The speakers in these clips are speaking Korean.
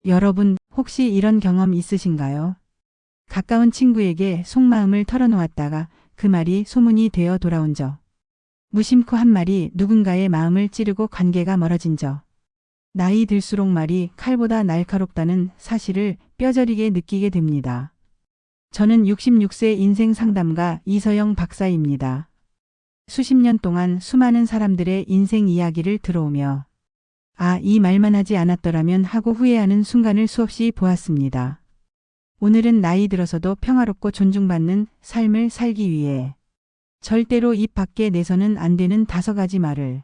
여러분, 혹시 이런 경험 있으신가요? 가까운 친구에게 속마음을 털어놓았다가 그 말이 소문이 되어 돌아온 적. 무심코 한 말이 누군가의 마음을 찌르고 관계가 멀어진 적. 나이 들수록 말이 칼보다 날카롭다는 사실을 뼈저리게 느끼게 됩니다. 저는 66세 인생 상담가 이서영 박사입니다. 수십 년 동안 수많은 사람들의 인생 이야기를 들어오며 이 말만 하지 않았더라면 하고 후회하는 순간을 수없이 보았습니다. 오늘은 나이 들어서도 평화롭고 존중받는 삶을 살기 위해 절대로 입 밖에 내서는 안 되는 5가지 말을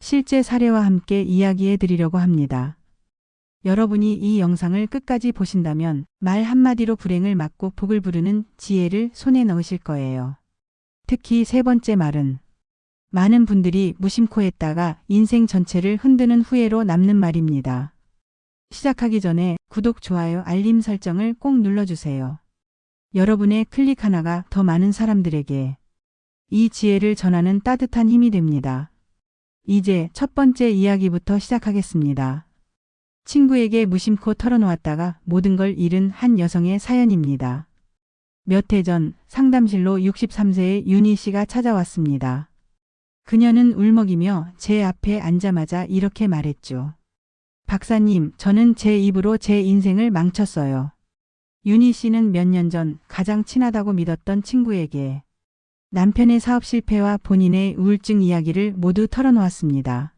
실제 사례와 함께 이야기해 드리려고 합니다. 여러분이 이 영상을 끝까지 보신다면 말 한마디로 불행을 막고 복을 부르는 지혜를 손에 넣으실 거예요. 특히 3번째 말은 많은 분들이 무심코 했다가 인생 전체를 흔드는 후회로 남는 말입니다. 시작하기 전에 구독, 좋아요, 알림 설정을 꼭 눌러주세요. 여러분의 클릭 하나가 더 많은 사람들에게 이 지혜를 전하는 따뜻한 힘이 됩니다. 이제 첫 번째 이야기부터 시작하겠습니다. 친구에게 무심코 털어놓았다가 모든 걸 잃은 한 여성의 사연입니다. 몇 해 전 상담실로 63세의 윤희 씨가 찾아왔습니다. 그녀는 울먹이며 제 앞에 앉자마자 이렇게 말했죠. 박사님, 저는 제 입으로 제 인생을 망쳤어요. 윤희 씨는 몇 년 전 가장 친하다고 믿었던 친구에게 남편의 사업 실패와 본인의 우울증 이야기를 모두 털어놓았습니다.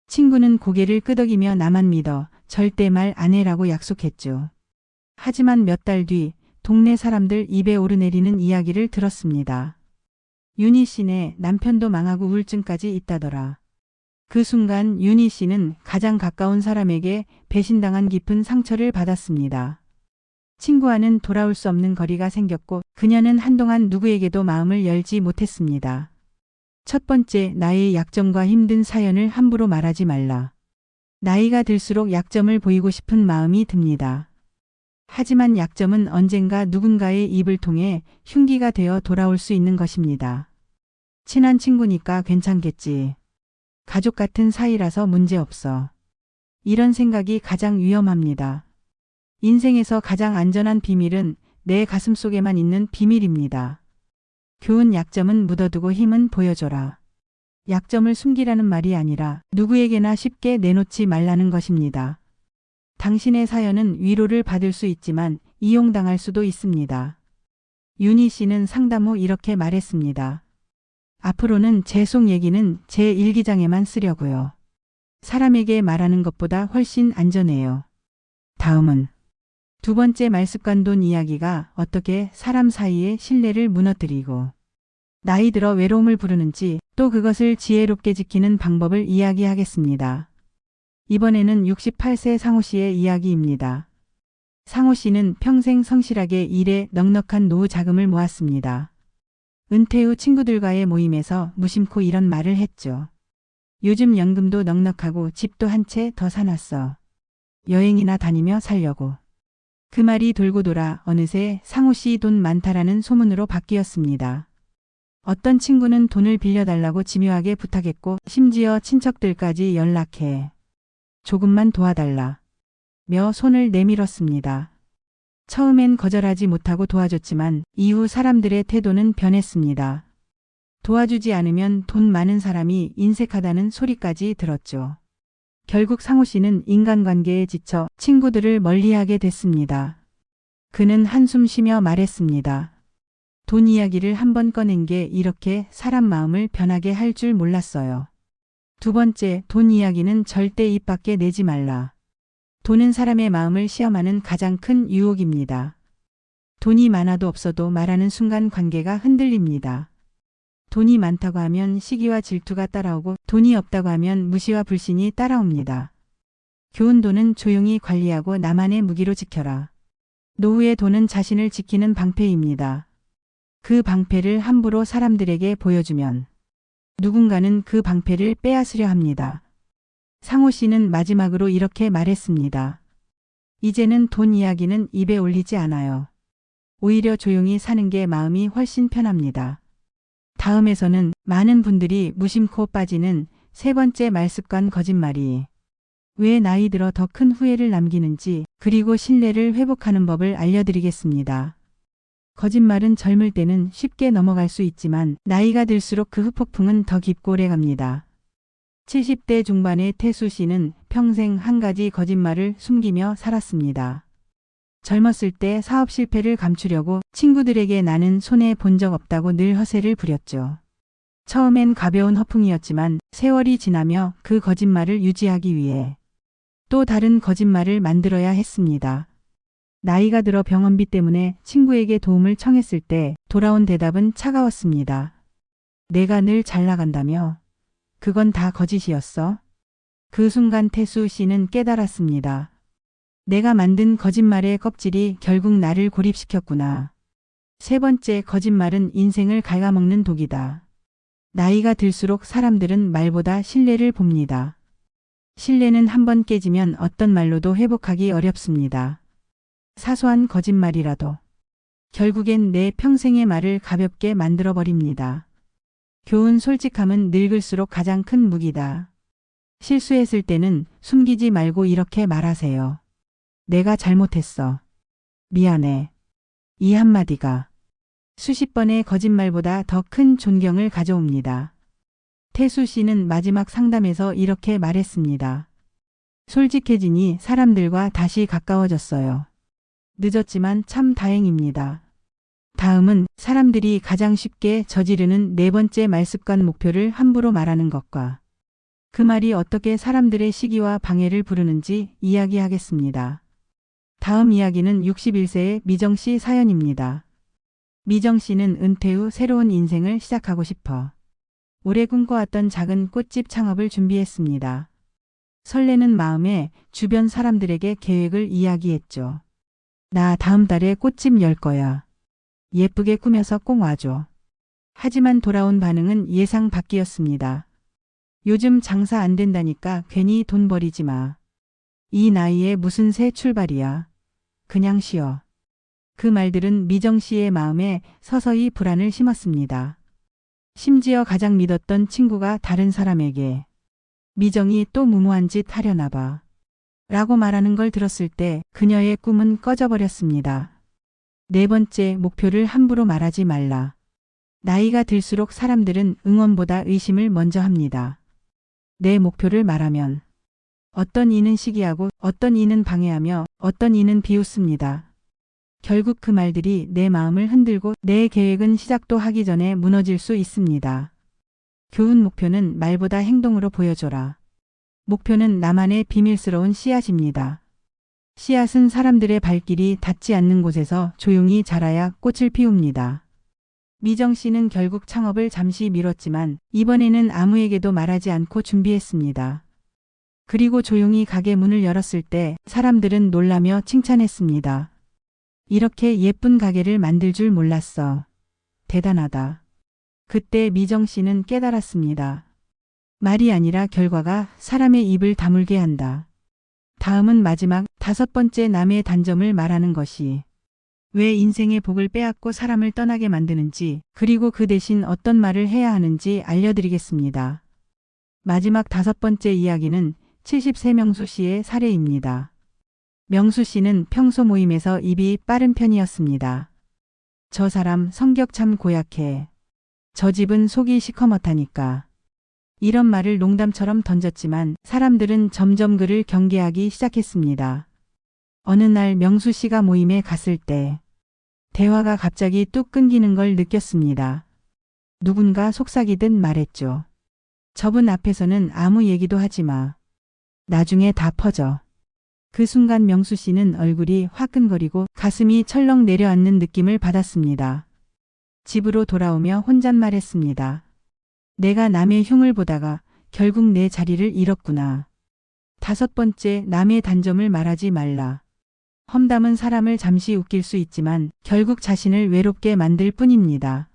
친구는 고개를 끄덕이며 나만 믿어 절대 말 안 해라고 약속했죠. 하지만 몇 달 뒤 동네 사람들 입에 오르내리는 이야기를 들었습니다. 윤희 씨네 남편도 망하고 우울증까지 있다더라. 그 순간 윤희 씨는 가장 가까운 사람에게 배신당한 깊은 상처를 받았습니다. 친구와는 돌아올 수 없는 거리가 생겼고 그녀는 한동안 누구에게도 마음을 열지 못했습니다. 첫 번째, 나의 약점과 힘든 사연을 함부로 말하지 말라. 나이가 들수록 약점을 보이고 싶은 마음이 듭니다. 하지만 약점은 언젠가 누군가의 입을 통해 흉기가 되어 돌아올 수 있는 것입니다. 친한 친구니까 괜찮겠지. 가족 같은 사이라서 문제없어. 이런 생각이 가장 위험합니다. 인생에서 가장 안전한 비밀은 내 가슴 속에만 있는 비밀입니다. 교훈, 약점은 묻어두고 힘은 보여줘라. 약점을 숨기라는 말이 아니라 누구에게나 쉽게 내놓지 말라는 것입니다. 당신의 사연은 위로를 받을 수 있지만 이용당할 수도 있습니다. 윤희 씨는 상담 후 이렇게 말했습니다. 앞으로는 제 속 얘기는 제 일기장에만 쓰려고요. 사람에게 말하는 것보다 훨씬 안전해요. 다음은 2번째, 말습관, 돈 이야기가 어떻게 사람 사이의 신뢰를 무너뜨리고 나이 들어 외로움을 부르는지, 또 그것을 지혜롭게 지키는 방법을 이야기하겠습니다. 이번에는 68세 상호 씨의 이야기입니다. 상호 씨는 평생 성실하게 일해 넉넉한 노후 자금을 모았습니다. 은퇴 후 친구들과의 모임에서 무심코 이런 말을 했죠. 요즘 연금도 넉넉하고 집도 한 채 더 사놨어. 여행이나 다니며 살려고. 그 말이 돌고 돌아 어느새 상호 씨 돈 많다라는 소문으로 바뀌었습니다. 어떤 친구는 돈을 빌려달라고 집요하게 부탁했고 심지어 친척들까지 연락해 조금만 도와달라 며 손을 내밀었습니다. 처음엔 거절하지 못하고 도와줬지만 이후 사람들의 태도는 변했습니다. 도와주지 않으면 돈 많은 사람이 인색하다는 소리까지 들었죠. 결국 상호 씨는 인간관계에 지쳐 친구들을 멀리하게 됐습니다. 그는 한숨 쉬며 말했습니다. 돈 이야기를 한번 꺼낸 게 이렇게 사람 마음을 변하게 할 줄 몰랐어요. 2번째, 돈 이야기는 절대 입 밖에 내지 말라. 돈은 사람의 마음을 시험하는 가장 큰 유혹입니다. 돈이 많아도 없어도 말하는 순간 관계가 흔들립니다. 돈이 많다고 하면 시기와 질투가 따라오고 돈이 없다고 하면 무시와 불신이 따라옵니다. 교훈, 돈은 조용히 관리하고 나만의 무기로 지켜라. 노후의 돈은 자신을 지키는 방패입니다. 그 방패를 함부로 사람들에게 보여주면 누군가는 그 방패를 빼앗으려 합니다. 상호 씨는 마지막으로 이렇게 말했습니다. 이제는 돈 이야기는 입에 올리지 않아요. 오히려 조용히 사는 게 마음이 훨씬 편합니다. 다음에서는 많은 분들이 무심코 빠지는 3번째 말습관, 거짓말이 왜 나이 들어 더 큰 후회를 남기는지, 그리고 신뢰를 회복하는 법을 알려드리겠습니다. 거짓말은 젊을 때는 쉽게 넘어갈 수 있지만 나이가 들수록 그 후폭풍은 더 깊고 오래갑니다. 70대 중반의 태수 씨는 평생 한 가지 거짓말을 숨기며 살았습니다. 젊었을 때 사업 실패를 감추려고 친구들에게 나는 손해 본 적 없다고 늘 허세를 부렸죠. 처음엔 가벼운 허풍이었지만 세월이 지나며 그 거짓말을 유지하기 위해 또 다른 거짓말을 만들어야 했습니다. 나이가 들어 병원비 때문에 친구에게 도움을 청했을 때 돌아온 대답은 차가웠습니다. 내가 늘 잘 나간다며? 그건 다 거짓이었어? 그 순간 태수 씨는 깨달았습니다. 내가 만든 거짓말의 껍질이 결국 나를 고립시켰구나. 세 번째 거짓말은 인생을 갉아먹는 독이다. 나이가 들수록 사람들은 말보다 신뢰를 봅니다. 신뢰는 한번 깨지면 어떤 말로도 회복하기 어렵습니다. 사소한 거짓말이라도 결국엔 내 평생의 말을 가볍게 만들어버립니다. 교훈 솔직함은 늙을수록 가장 큰 무기다. 실수했을 때는 숨기지 말고 이렇게 말하세요. 내가 잘못했어. 미안해. 이 한마디가 수십 번의 거짓말보다 더 큰 존경을 가져옵니다. 태수 씨는 마지막 상담에서 이렇게 말했습니다. 솔직해지니 사람들과 다시 가까워졌어요. 늦었지만 참 다행입니다. 다음은 사람들이 가장 쉽게 저지르는 네 번째 말습관 목표를 함부로 말하는 것과 그 말이 어떻게 사람들의 시기와 방해를 부르는지 이야기하겠습니다. 다음 이야기는 61세의 미정 씨 사연입니다. 미정 씨는 은퇴 후 새로운 인생을 시작하고 싶어 오래 꿈꿔왔던 작은 꽃집 창업을 준비했습니다. 설레는 마음에 주변 사람들에게 계획을 이야기했죠. 나 다음 달에 꽃집 열 거야. 예쁘게 꾸며서 꼭 와줘. 하지만 돌아온 반응은 예상 밖이었습니다. 요즘 장사 안 된다니까 괜히 돈 버리지 마. 이 나이에 무슨 새 출발이야. 그냥 쉬어. 그 말들은 미정 씨의 마음에 서서히 불안을 심었습니다. 심지어 가장 믿었던 친구가 다른 사람에게 미정이 또 무모한 짓 하려나 봐. 라고 말하는 걸 들었을 때 그녀의 꿈은 꺼져버렸습니다. 네 번째 목표를 함부로 말하지 말라. 나이가 들수록 사람들은 응원보다 의심을 먼저 합니다. 내 목표를 말하면 어떤 이는 시기하고 어떤 이는 방해하며 어떤 이는 비웃습니다. 결국 그 말들이 내 마음을 흔들고 내 계획은 시작도 하기 전에 무너질 수 있습니다. 교훈 목표는 말보다 행동으로 보여줘라. 목표는 나만의 비밀스러운 씨앗입니다. 씨앗은 사람들의 발길이 닿지 않는 곳에서 조용히 자라야 꽃을 피웁니다. 미정 씨는 결국 창업을 잠시 미뤘지만 이번에는 아무에게도 말하지 않고 준비했습니다. 그리고 조용히 가게 문을 열었을 때 사람들은 놀라며 칭찬했습니다. 이렇게 예쁜 가게를 만들 줄 몰랐어. 대단하다. 그때 미정 씨는 깨달았습니다. 말이 아니라 결과가 사람의 입을 다물게 한다. 다음은 마지막 다섯 번째 남의 단점을 말하는 것이 왜 인생의 복을 빼앗고 사람을 떠나게 만드는지 그리고 그 대신 어떤 말을 해야 하는지 알려드리겠습니다. 마지막 다섯 번째 이야기는 70세 명수 씨의 사례입니다. 명수 씨는 평소 모임에서 입이 빠른 편이었습니다. 저 사람 성격 참 고약해. 저 집은 속이 시커멓다니까. 이런 말을 농담처럼 던졌지만 사람들은 점점 그를 경계하기 시작했습니다. 어느 날 명수 씨가 모임에 갔을 때 대화가 갑자기 뚝 끊기는 걸 느꼈습니다. 누군가 속삭이듯 말했죠. 저분 앞에서는 아무 얘기도 하지 마. 나중에 다 퍼져. 그 순간 명수 씨는 얼굴이 화끈거리고 가슴이 철렁 내려앉는 느낌을 받았습니다. 집으로 돌아오며 혼잣말했습니다. 내가 남의 흉을 보다가 결국 내 자리를 잃었구나. 다섯 번째, 남의 단점을 말하지 말라. 험담은 사람을 잠시 웃길 수 있지만 결국 자신을 외롭게 만들 뿐입니다.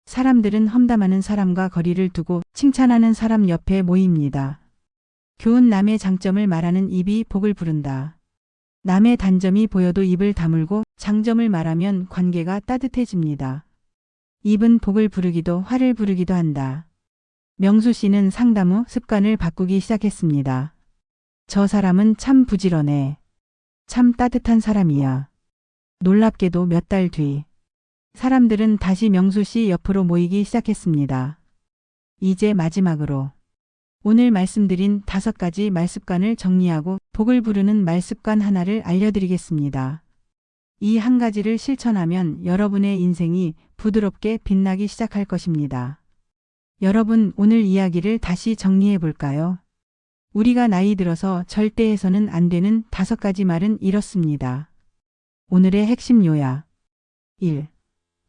사람들은 험담하는 사람과 거리를 두고 칭찬하는 사람 옆에 모입니다. 교훈 남의 장점을 말하는 입이 복을 부른다. 남의 단점이 보여도 입을 다물고 장점을 말하면 관계가 따뜻해집니다. 입은 복을 부르기도 화를 부르기도 한다. 명수 씨는 상담 후 습관을 바꾸기 시작했습니다. 저 사람은 참 부지런해. 참 따뜻한 사람이야. 놀랍게도 몇 달 뒤, 사람들은 다시 명수 씨 옆으로 모이기 시작했습니다. 이제 마지막으로 오늘 말씀드린 5가지 말습관을 정리하고 복을 부르는 말습관 하나를 알려드리겠습니다. 이 한 가지를 실천하면 여러분의 인생이 부드럽게 빛나기 시작할 것입니다. 여러분, 오늘 이야기를 다시 정리해 볼까요? 우리가 나이 들어서 절대 해서는 안 되는 5가지 말은 이렇습니다. 오늘의 핵심 요약. 1.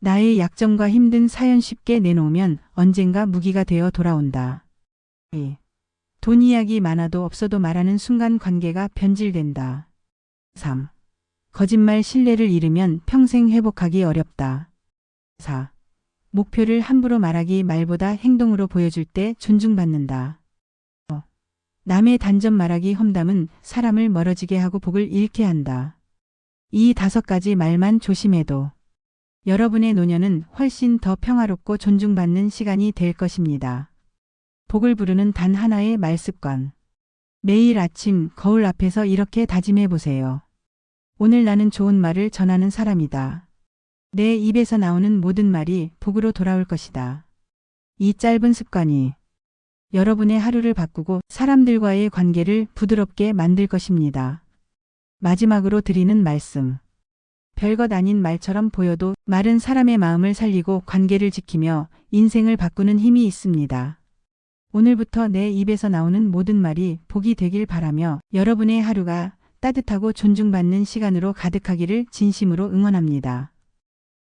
나의 약점과 힘든 사연 쉽게 내놓으면 언젠가 무기가 되어 돌아온다. 2. 돈 이야기 많아도 없어도 말하는 순간 관계가 변질된다. 3. 거짓말 신뢰를 잃으면 평생 회복하기 어렵다. 4. 목표를 함부로 말하기 말보다 행동으로 보여줄 때 존중받는다. 5. 남의 단점 말하기 험담은 사람을 멀어지게 하고 복을 잃게 한다. 이 5가지 말만 조심해도 여러분의 노년은 훨씬 더 평화롭고 존중받는 시간이 될 것입니다. 복을 부르는 단 하나의 말습관. 매일 아침 거울 앞에서 이렇게 다짐해 보세요. 오늘 나는 좋은 말을 전하는 사람이다. 내 입에서 나오는 모든 말이 복으로 돌아올 것이다. 이 짧은 습관이 여러분의 하루를 바꾸고 사람들과의 관계를 부드럽게 만들 것입니다. 마지막으로 드리는 말씀. 별것 아닌 말처럼 보여도 말은 사람의 마음을 살리고 관계를 지키며 인생을 바꾸는 힘이 있습니다. 오늘부터 내 입에서 나오는 모든 말이 복이 되길 바라며 여러분의 하루가 따뜻하고 존중받는 시간으로 가득하기를 진심으로 응원합니다.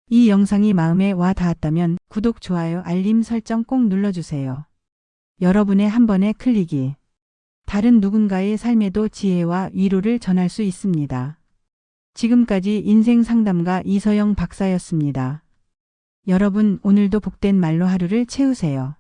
이 영상이 마음에 와 닿았다면 구독, 좋아요, 알림 설정 꼭 눌러주세요. 여러분의 한 번의 클릭이 다른 누군가의 삶에도 지혜와 위로를 전할 수 있습니다. 지금까지 인생상담가 이서영 박사였습니다. 여러분, 오늘도 복된 말로 하루를 채우세요.